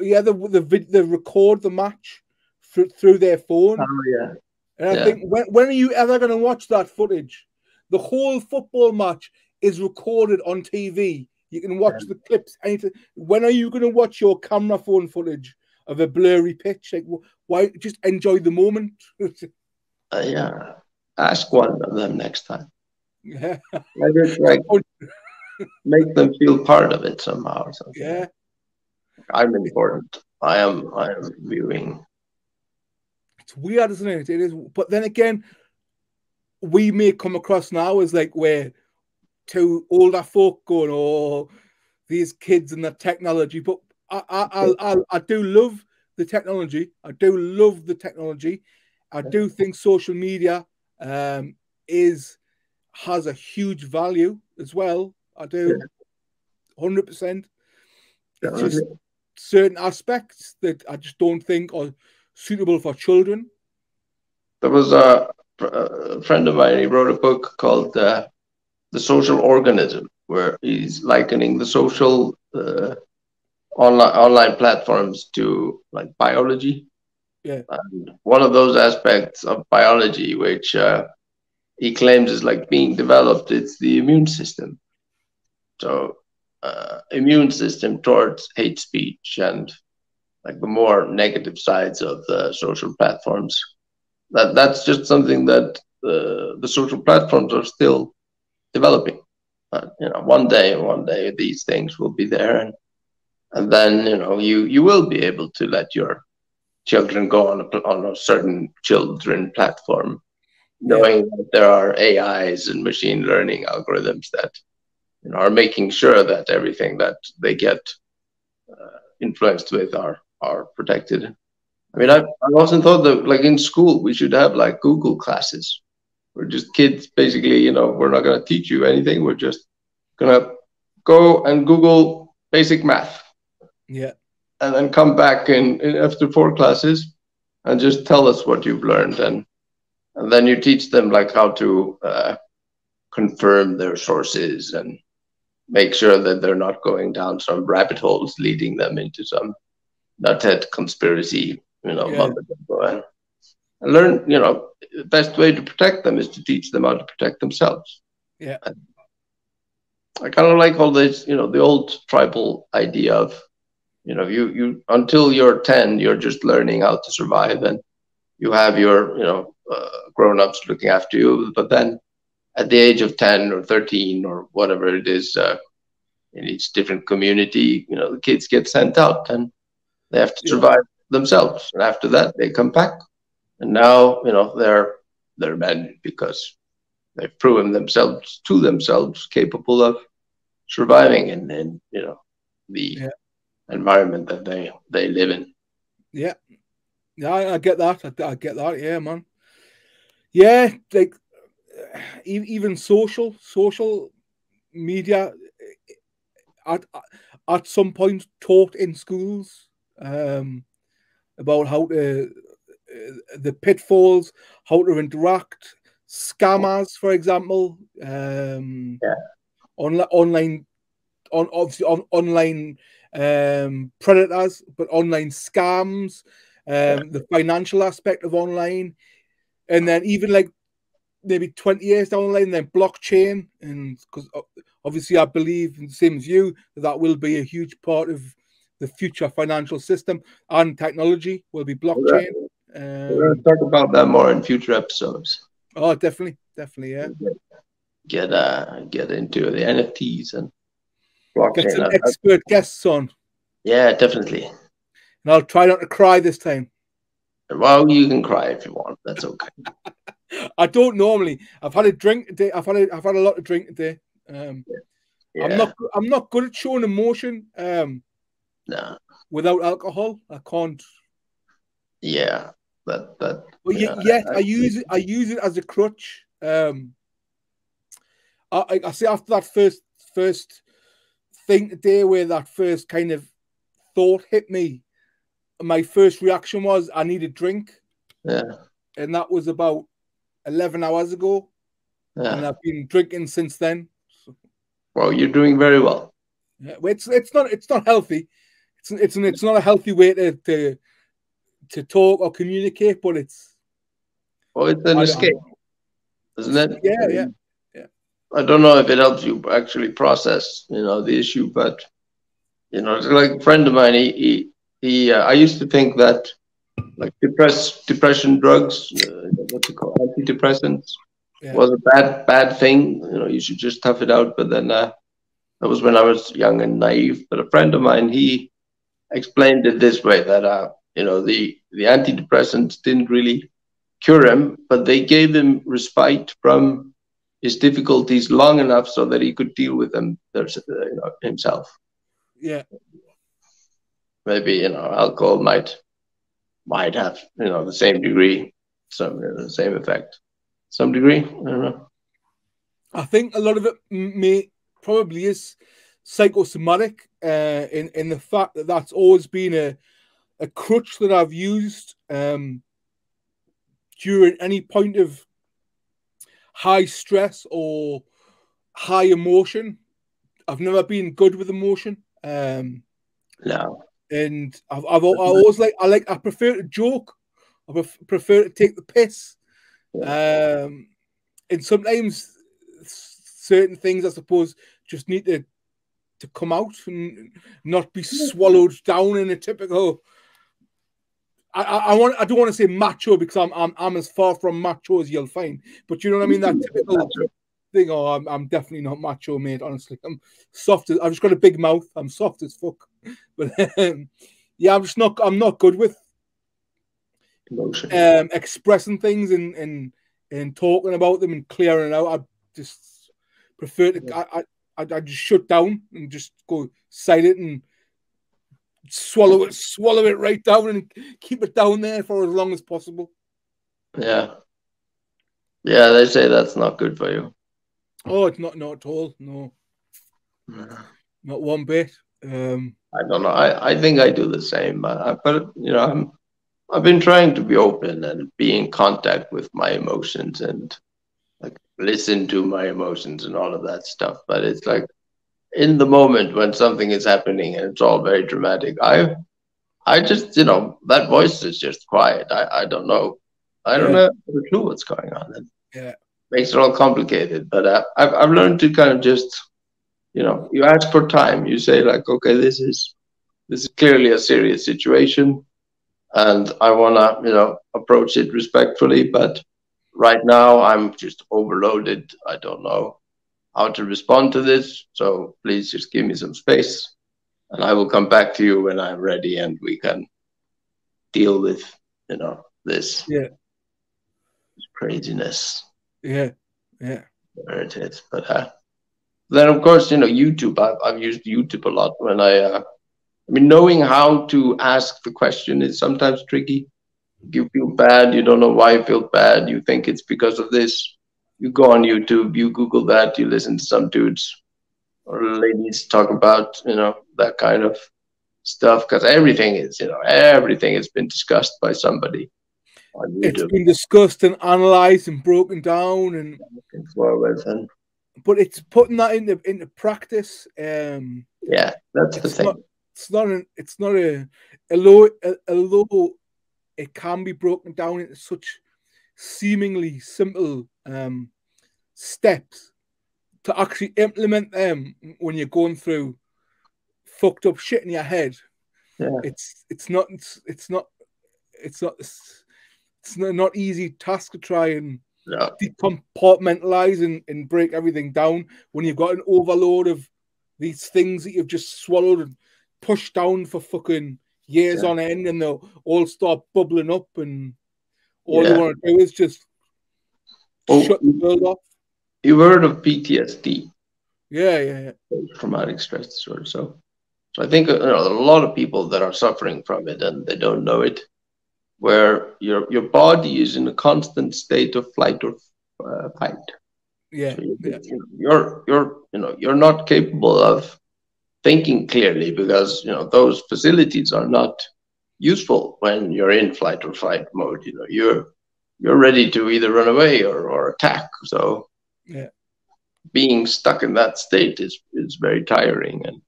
Yeah, they record the match through their phone. Oh yeah. And I think when are you ever going to watch that footage? The whole football match is recorded on TV. You can watch the clips anytime. When are you going to watch your camera phone footage of a blurry pitch? Like, why? Just enjoy the moment. Yeah. Ask one of them next time. Yeah. Like make them feel part of it somehow. Yeah. I'm important. I am viewing. It's weird, isn't it? It is. But then again, we may come across now as like we're two older folk going, oh, these kids and the technology. But I do love the technology. I do love the technology. I do think social media has a huge value as well. I do, 100%. It's just certain aspects that I just don't think are suitable for children. There was a friend of mine. He wrote a book called "The Social Organism," where he's likening the social online platforms to like biology. Yeah. And one of those aspects of biology, which he claims is like being developed, it's the immune system. So, immune system towards hate speech and like the more negative sides of the social platforms. That's just something that the social platforms are still developing. One day these things will be there, and then you will be able to let your children go on a certain children platform, knowing that there are AIs and machine learning algorithms that are making sure that everything that they get influenced with are protected. I mean, I've often thought that, like in school, we should have like Google classes, where just kids basically, we're not going to teach you anything. We're just going to go and Google basic math. Yeah. And then come back in after 4 classes and just tell us what you've learned. And then you teach them like how to confirm their sources and make sure that they're not going down some rabbit holes leading them into some nuthead conspiracy, and learn, the best way to protect them is to teach them how to protect themselves. Yeah. I kind of like all this, the old tribal idea of, you until you're 10, you're just learning how to survive, and you have your, grown-ups looking after you. But then at the age of 10 or 13 or whatever it is, in each different community, the kids get sent out and they have to survive themselves. And after that, they come back. And now, they're men because they've proven themselves capable of surviving in the environment that they live in. Yeah. Yeah, I get that. I get that. Yeah, man. Yeah, like even social media at some point taught in schools about how to the pitfalls, how to interact, scammers, for example, online predators, but online scams, the financial aspect of online, and then even like maybe 20 years down the line, then blockchain, and because obviously I believe, the same as you, that will be a huge part of the future financial system, and technology will be blockchain. We're going to talk about that more in future episodes. Oh, definitely, yeah. Get into the NFTs and blockchain. Get some expert guests on. Yeah, definitely. And I'll try not to cry this time. Well, you can cry if you want. That's okay. I don't normally. I've had a drink today. I've had a lot to drink today. I'm not good at showing emotion. No. Without alcohol, I can't. Yeah, I use it as a crutch. I say after that first thing today, where that first kind of thought hit me, my first reaction was I need a drink. Yeah. And that was about 11 hours ago. Yeah. And I've been drinking since then. So. Well, you're doing very well. Yeah, it's not healthy. It's not a healthy way to talk or communicate, but it's an escape, isn't it? Yeah. I don't know if it helps you actually process, the issue, but it's like a friend of mine. He I used to think that like depression drugs, what's it called, antidepressants, was a bad thing. You should just tough it out. But then that was when I was young and naive. But a friend of mine, he explained it this way, that the antidepressants didn't really cure him, but they gave him respite from his difficulties long enough so that he could deal with them himself. Yeah. Maybe alcohol might have the same degree, the same effect, some degree. I don't know. I think a lot of it probably is psychosomatic in the fact that that's always been a crutch that I've used during any point of high stress or high emotion. I've never been good with emotion. No. And I always I prefer to joke. I prefer to take the piss. Yeah. And sometimes certain things, I suppose, just need to come out and not be swallowed down in a typical. I don't want to say macho because I'm as far from macho as you'll find, but you know what I mean. That typical thing. Oh, I'm definitely not macho, mate. Honestly, I'm soft. I've just got a big mouth. I'm soft as fuck. But yeah, I'm not good with emotion. Expressing things and talking about them and clearing it out. I just prefer to. I just shut down and just go silent and swallow it right down and keep it down there for as long as possible. Yeah. Yeah, they say that's not good for you. Oh, it's not at all. No. Not one bit. I don't know. I think I do the same. But I've been trying to be open and be in contact with my emotions and like listen to my emotions and all of that stuff. But it's like in the moment when something is happening and it's all very dramatic, I just, that voice is just quiet. I don't know. I don't have a clue what's going on. It makes it all complicated. But I've learned to kind of just, you ask for time. You say like, okay, this is clearly a serious situation, and I want to, approach it respectfully. But right now, I'm just overloaded. I don't know how to respond to this. So please just give me some space, and I will come back to you when I'm ready, and we can deal with, this craziness. Yeah. Where it is, but then of course, YouTube. I've used YouTube a lot when I mean, knowing how to ask the question is sometimes tricky. You feel bad, you don't know why you feel bad, you think it's because of this. You go on YouTube, you Google that, you listen to some dudes or ladies talk about, that kind of stuff, because everything has been discussed by somebody on YouTube. It's been discussed and analysed and broken down and but it's putting that into practice. Yeah, that's the thing. It's not although it can be broken down into such seemingly simple steps, to actually implement them when you're going through fucked up shit in your head. Yeah. It's not easy task to try and decompartmentalize and break everything down when you've got an overload of these things that you've just swallowed and pushed down for fucking years on end, and they'll all start bubbling up, and all you want to do is just shut the world off. You've heard of PTSD? Yeah. Traumatic stress disorder. So I think a lot of people that are suffering from it and they don't know it, where your body is in a constant state of flight or fight. Yeah. So you're not capable of thinking clearly because those facilities are not useful when you're in flight or fight mode. You're ready to either run away or attack. So being stuck in that state is very tiring and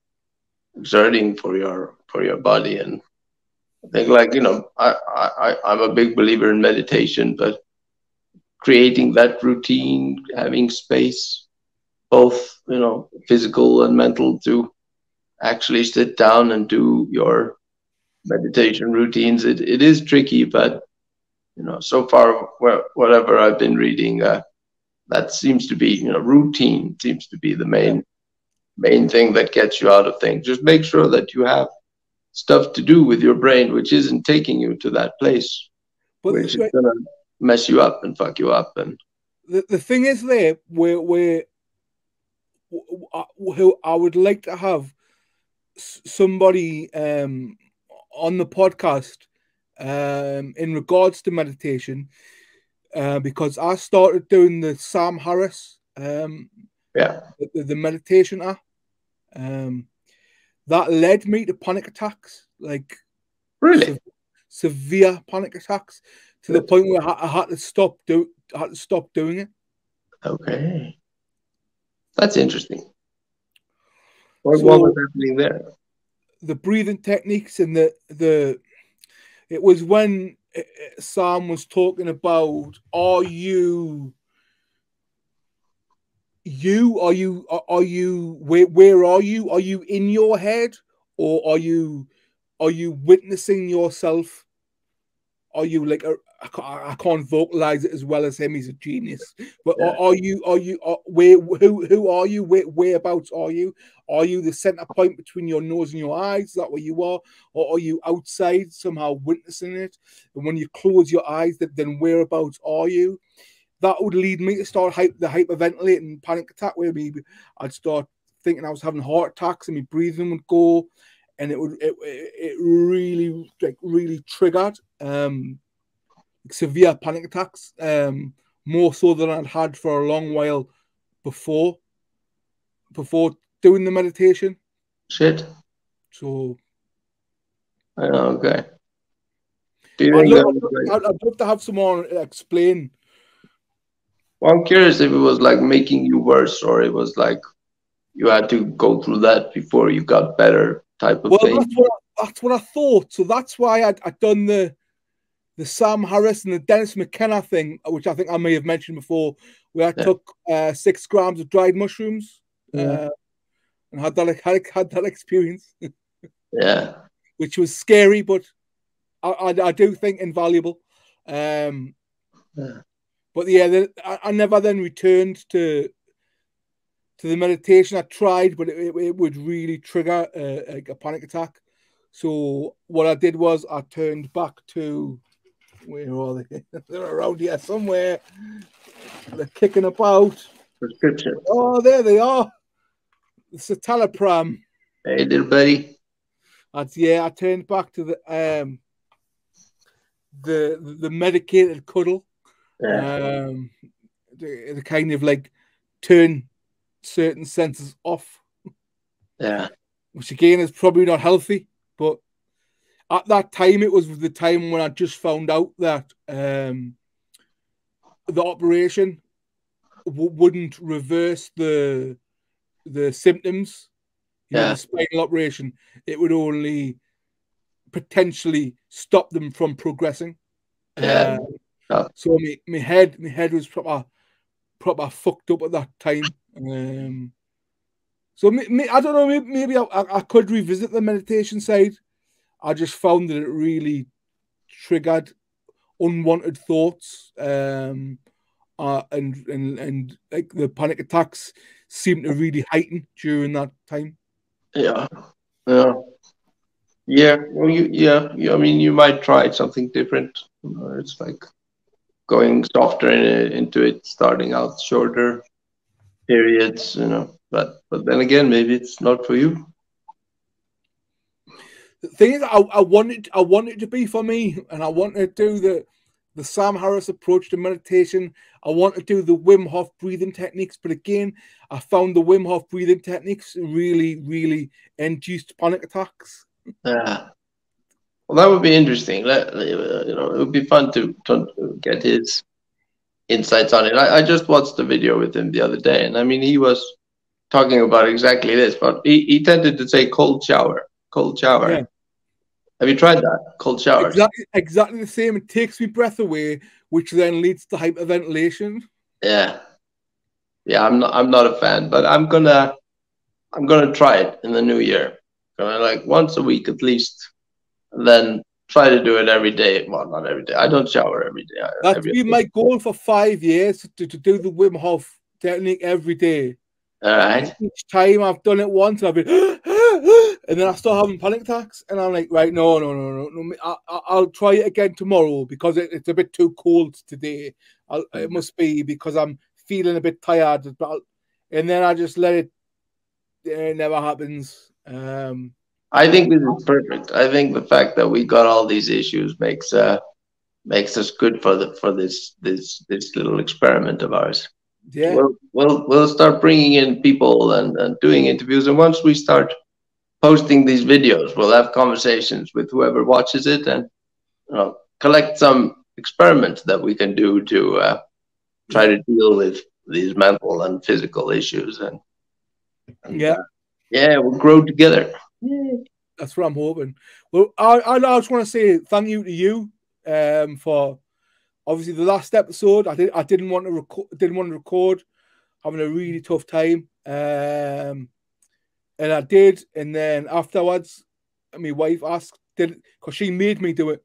exerting for your body. And I think I'm a big believer in meditation, but creating that routine, having space, both physical and mental, to actually sit down and do your meditation routines. It is tricky, but so far whatever I've been reading, that seems to be routine seems to be the main thing that gets you out of things. Just make sure that you have stuff to do with your brain which isn't taking you to that place, which is gonna mess you up and fuck you up. And the thing is there where I would like to have somebody on the podcast in regards to meditation, because I started doing the Sam Harris the meditation app, Um, that led me to panic attacks, like Really? severe panic attacks, to the Good. point where I had to stop doing it. Okay. That's interesting. What was So happening there? the breathing techniques and the it was when Sam was talking about, are you where are you? Are you in your head, or are you witnessing yourself? Are you like I can't vocalize it as well as him. He's a genius. But Yeah. where who are you? Whereabouts are you? Are you the center point between your nose and your eyes? Is that where you are, or are you outside somehow witnessing it? And when you close your eyes, then whereabouts are you? That would lead me to start the hyperventilating panic attack, where maybe I'd start thinking I was having heart attacks and my breathing would go, and it really triggered severe panic attacks, more so than I'd had for a long while before doing the meditation. Shit. So Okay. Do you think that was like? I'd love to have someone explain. Well, I'm curious if it was like making you worse, or it was like you had to go through that before you got better type of Well, thing. that's what I thought. So that's why I'd done the Sam Harris and the Dennis McKenna thing, which I think I may have mentioned before, where I took 6 grams of dried mushrooms, Yeah. and had that experience, Yeah. which was scary, but I do think invaluable. Yeah. But yeah, I never then returned to the meditation. I tried, but it would really trigger a panic attack. So what I did was I turned back to, where are they? They're around here somewhere. They're kicking about. Prescription. Oh, there they are. The citalopram. Hey, little buddy. I turned back to the medicated cuddle. Yeah. The kind of like turn certain senses off. Yeah. Which again is probably not healthy, but at that time it was the time when I just found out that the operation wouldn't reverse the symptoms. The spinal operation, it would only potentially stop them from progressing. Yeah. So my head was proper fucked up at that time. So I don't know. Maybe I could revisit the meditation side. I just found that it really triggered unwanted thoughts, and like the panic attacks seemed to really heighten during that time. Yeah. Yeah. Yeah. Well, I mean, you might try something different. It's like going softer into it, starting out shorter periods, But then again, maybe it's not for you. The thing is, I wanted it to be for me, and I wanted to do the Sam Harris approach to meditation. I want to do the Wim Hof breathing techniques, but again, I found the Wim Hof breathing techniques really induced panic attacks. Yeah. Well, that would be interesting. It would be fun to get his insights on it. I just watched the video with him the other day, and I mean, he was talking about exactly this, but he tended to say cold shower. Yeah. Have you tried that? Cold showers? Exactly the same. It takes me breath away, which then leads to hyperventilation. Yeah. Yeah, I'm not a fan, but I'm gonna try it in the new year. Like once a week at least, and then try to do it every day. Well, not every day. I don't shower every day. That's been my goal for 5 years, to do the Wim Hof technique every day. All right. And each time I've done it once, I've been, and then I start having panic attacks, and I'm like, right, no. I'll try it again tomorrow because it's a bit too cold today. It must be because I'm feeling a bit tired, and then I just let it. It never happens. I think this is perfect. I think the fact that we got all these issues makes us good for this little experiment of ours. Yeah. We'll start bringing in people and doing interviews. And once we start posting these videos, we'll have conversations with whoever watches it and collect some experiments that we can do to try to deal with these mental and physical issues. And we'll grow together. That's what I'm hoping. Well, I just want to say thank you to you for obviously the last episode. I didn't want to record, having a really tough time, and I did. And then afterwards, my wife asked, because she made me do it.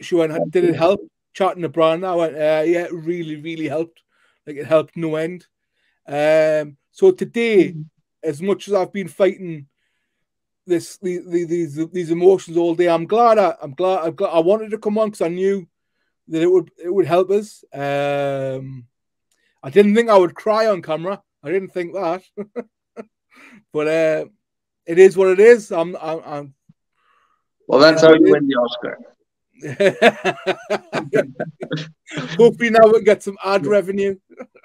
She went, did it help? Chatting to Brandon, I went, yeah, it really, really helped. Like it helped no end. So today, as much as I've been fighting these emotions all day, I'm glad I wanted to come on because I knew that it would help us. I didn't think I would cry on camera. I didn't think that, but it is what it is. I'm well, that's how you win the Oscar. Hopefully now we get some ad revenue.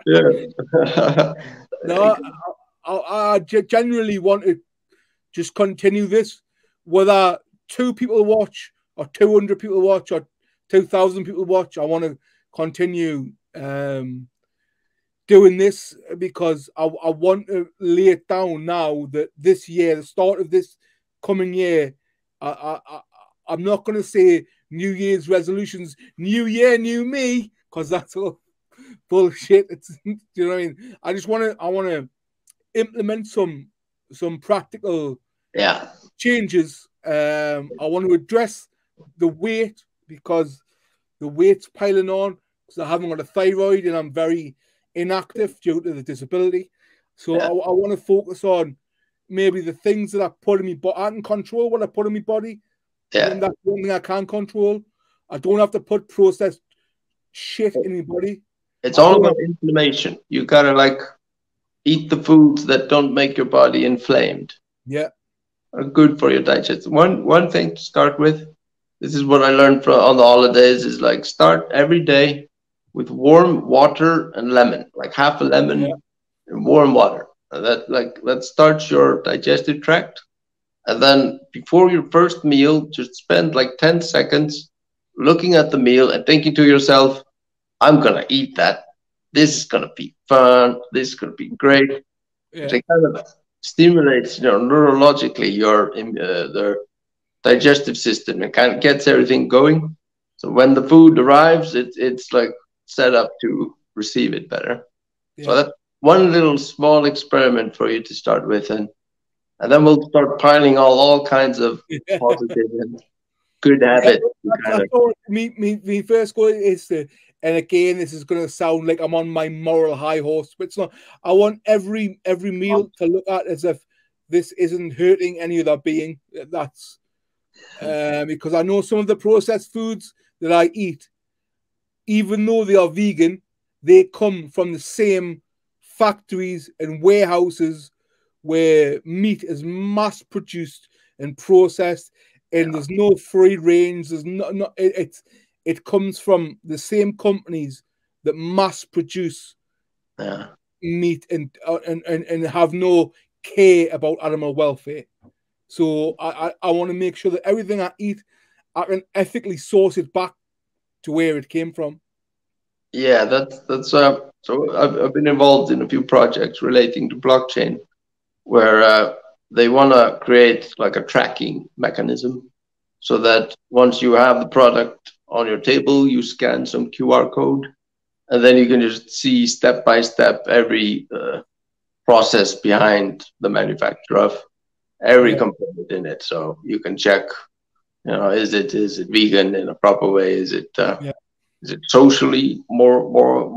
Yeah. No, I genuinely want to just continue this, whether 2 people watch or 200 people watch or 2,000 people watch. I want to continue doing this because I want to lay it down now that this year, the start of this coming year, I'm not going to say New Year's resolutions, new year, new me, because that's all bullshit. It's, you know what I mean? I want to implement some practical changes. I want to address the weight because the weight's piling on because I haven't got a thyroid and I'm very inactive due to the disability. So I want to focus on maybe the things that I put in my body. I can control what I put in my body. Yeah. And that's one thing I can control. I don't have to put processed shit in my body. It's all about inflammation. You gotta eat the foods that don't make your body inflamed. Yeah. Are good for your digestion. One thing to start with, this is what I learned on the holidays, is start every day with warm water and lemon, like half a lemon in warm water. And that starts your digestive tract. And then before your first meal, just spend 10 seconds looking at the meal and thinking to yourself, I'm going to eat that. This is going to be fun. This is going to be great. Yeah. It kind of stimulates, neurologically their digestive system and kind of gets everything going. So when the food arrives, it's set up to receive it better. Yeah. So that's one little small experiment for you to start with. And then we'll start piling all kinds of positive and good habits. Me first goal is to, and again, this is going to sound like I'm on my moral high horse, but it's not. I want every meal to look at as if this isn't hurting any other being. That's because I know some of the processed foods that I eat, even though they are vegan, they come from the same factories and warehouses where meat is mass produced and processed, and there's no free range. There's it comes from the same companies that mass produce meat and have no care about animal welfare. So I want to make sure that everything I eat, I can ethically source it back to where it came from. Yeah, that's so I've been involved in a few projects relating to blockchain, where they want to create a tracking mechanism so that once you have the product on your table, you scan some QR code, and then you can just see step by step every process behind the manufacture of every component in it. So you can check, is it vegan in a proper way? Is it socially moral,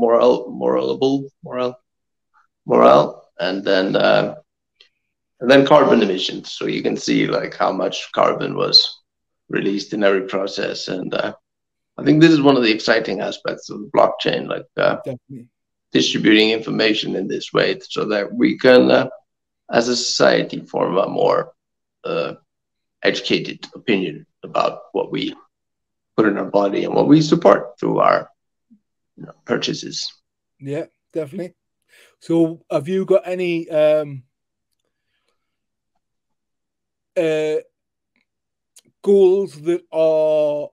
and then carbon emissions, so you can see how much carbon was released in every process. And I think this is one of the exciting aspects of the blockchain, distributing information in this way so that we can, as a society, form a more educated opinion about what we put in our body and what we support through our purchases. Yeah, definitely. So, have you got any goals that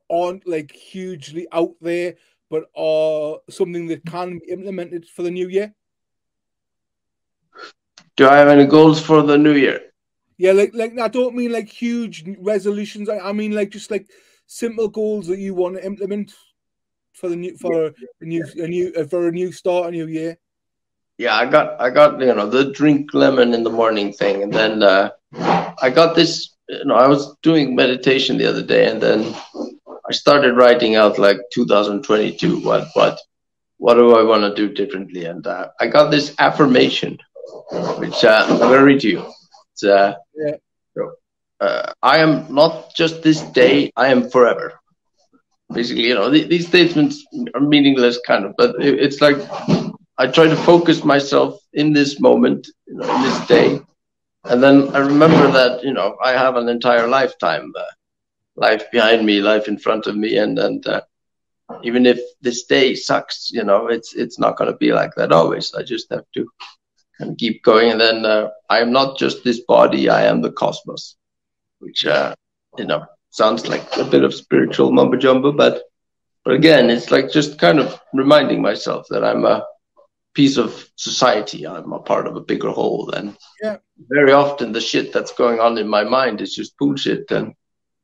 aren't like hugely out there, but are something that can be implemented for the new year? Do I have any goals for the new year? Yeah, like I don't mean like huge resolutions. I mean like just like simple goals that you want to implement for a new start, a new year. Yeah, I got the drink lemon in the morning thing, and then I got this. I was doing meditation the other day, and then I started writing out like 2022. What do I want to do differently? And I got this affirmation, which I'm going to read to you. It's, Yeah. I am not just this day, I am forever. Basically, these statements are meaningless, kind of, but it's like I try to focus myself in this moment, in this day. And then I remember that, I have an entire lifetime, life behind me, life in front of me. And even if this day sucks, it's not going to be like that always. I just have to kind of keep going. And then I am not just this body, I am the cosmos, which, sounds like a bit of spiritual mumbo jumbo, but again, it's like just kind of reminding myself that I'm a piece of society. I'm a part of a bigger whole. And very often the shit that's going on in my mind is just bullshit and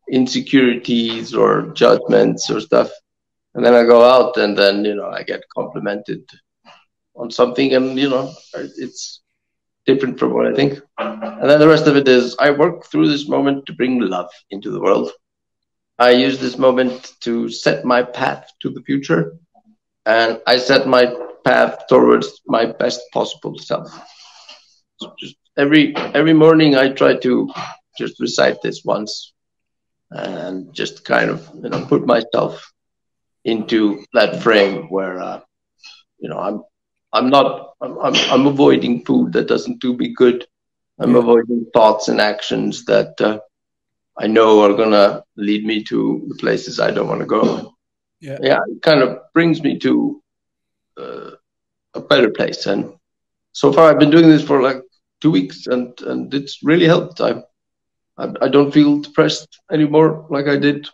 insecurities or judgments or stuff. And then I go out and then, I get complimented on something and, it's different from what I think. And then the rest of it is I work through this moment to bring love into the world. I use this moment to set my path to the future. And I set my path towards my best possible self. So just every morning I try to just recite this once and just kind of put myself into that frame where I'm avoiding food that doesn't do me good. I'm avoiding thoughts and actions that I know are gonna lead me to the places I don't want to go. Yeah, it kind of brings me to a better place. And so far, I've been doing this for like 2 weeks, and it's really helped. I don't feel depressed anymore like I did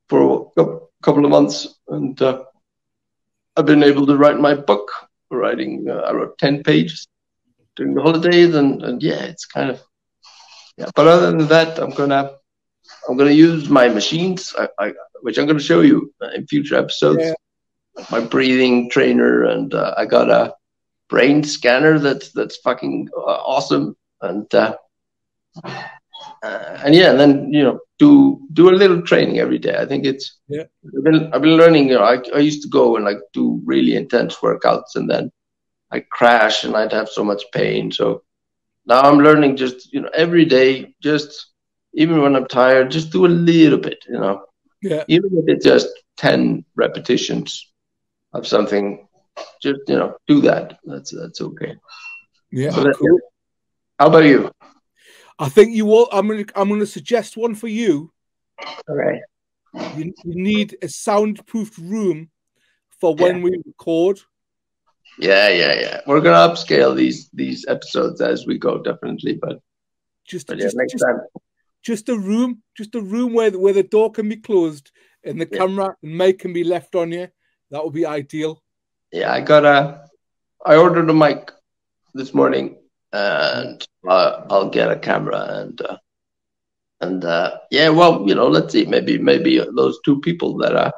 for a couple of months, and I've been able to write my book. I wrote 10 pages during the holidays, and it's kind of But other than that, I'm gonna use my machines, which I'm gonna show you in future episodes. Yeah. My breathing trainer, and I got a brain scanner that's fucking awesome, and then do a little training every day. I think it's I've been learning. I used to go and like do really intense workouts, and then I'd crash and I'd have so much pain. So now I'm learning just every day, just even when I'm tired, just do a little bit. Yeah. Even if it's just 10 repetitions of something, just do that. That's okay. Yeah. So cool. How about you? I think you will. I'm gonna suggest one for you. Okay. You need a soundproofed room for when we record. Yeah. We're gonna upscale these episodes as we go, definitely. But just a room where the door can be closed and the camera and mic can be left on you. That would be ideal. Yeah, I ordered a mic this morning, and I'll get a camera let's see, maybe those 2 people that are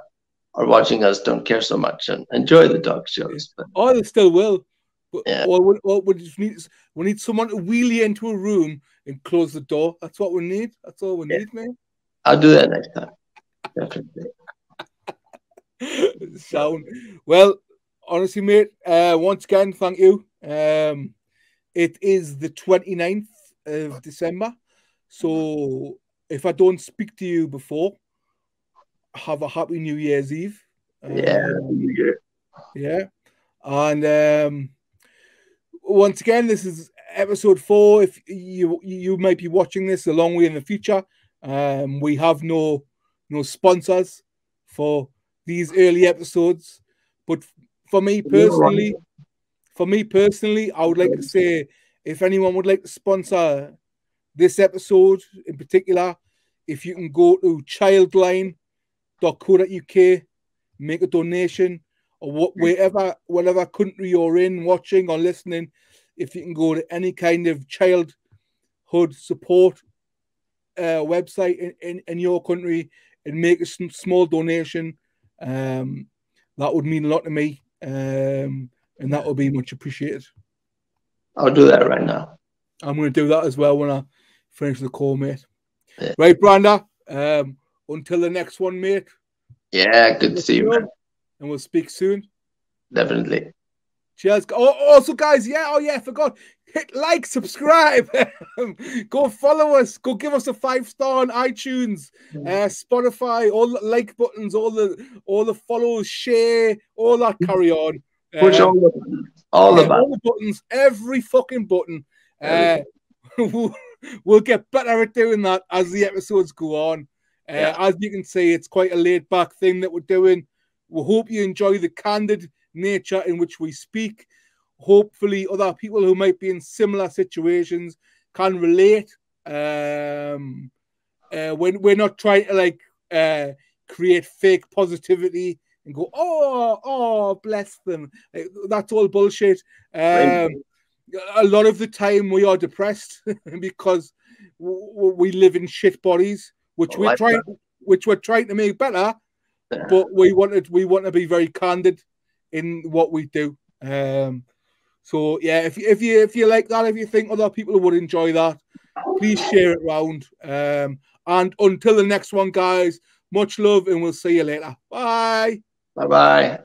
watching us don't care so much and enjoy the dog shows. But, they still will. But, we need someone to wheel you into a room and close the door. That's what we need. That's all we need, man. I'll do that next time. Definitely. Sound well, honestly, mate. Once again, thank you. It is the 29th of December, so if I don't speak to you before, have a happy New Year's Eve. Yeah, and once again, this is episode 4. If you might be watching this a long way in the future, we have no sponsors for these early episodes, but for me personally, for me personally, I would like to say, if anyone would like to sponsor this episode in particular, if you can go to childline.co.uk, make a donation, or whatever country you're in, watching or listening, if you can go to any kind of childhood support website in your country and make a small donation, that would mean a lot to me, and that would be much appreciated. I'll do that right now. I'm going to do that as well when I finish the call, mate. Yeah. Right, Branda. Until the next one, mate. Yeah, good to see you, man. And we'll speak soon. Definitely. Cheers. Also, guys, I forgot. Hit like, subscribe. Go follow us. Go give us a 5-star on iTunes, Spotify. All the like buttons, all the follows, share, all that. Carry on. Push all the buttons. All the buttons. Every fucking button. We'll get better at doing that as the episodes go on. As you can see, it's quite a laid-back thing that we're doing. We hope you enjoy the candid nature in which we speak. Hopefully other people who might be in similar situations can relate. When we're not trying to create fake positivity and go, oh, bless them. That's all bullshit. A lot of the time we are depressed because we live in shit bodies, which we're trying to make better. But we want to be very candid in what we do. So yeah, if you like that, if you think other people would enjoy that, please share it around. And until the next one, guys, much love, and we'll see you later. Bye. Bye-bye.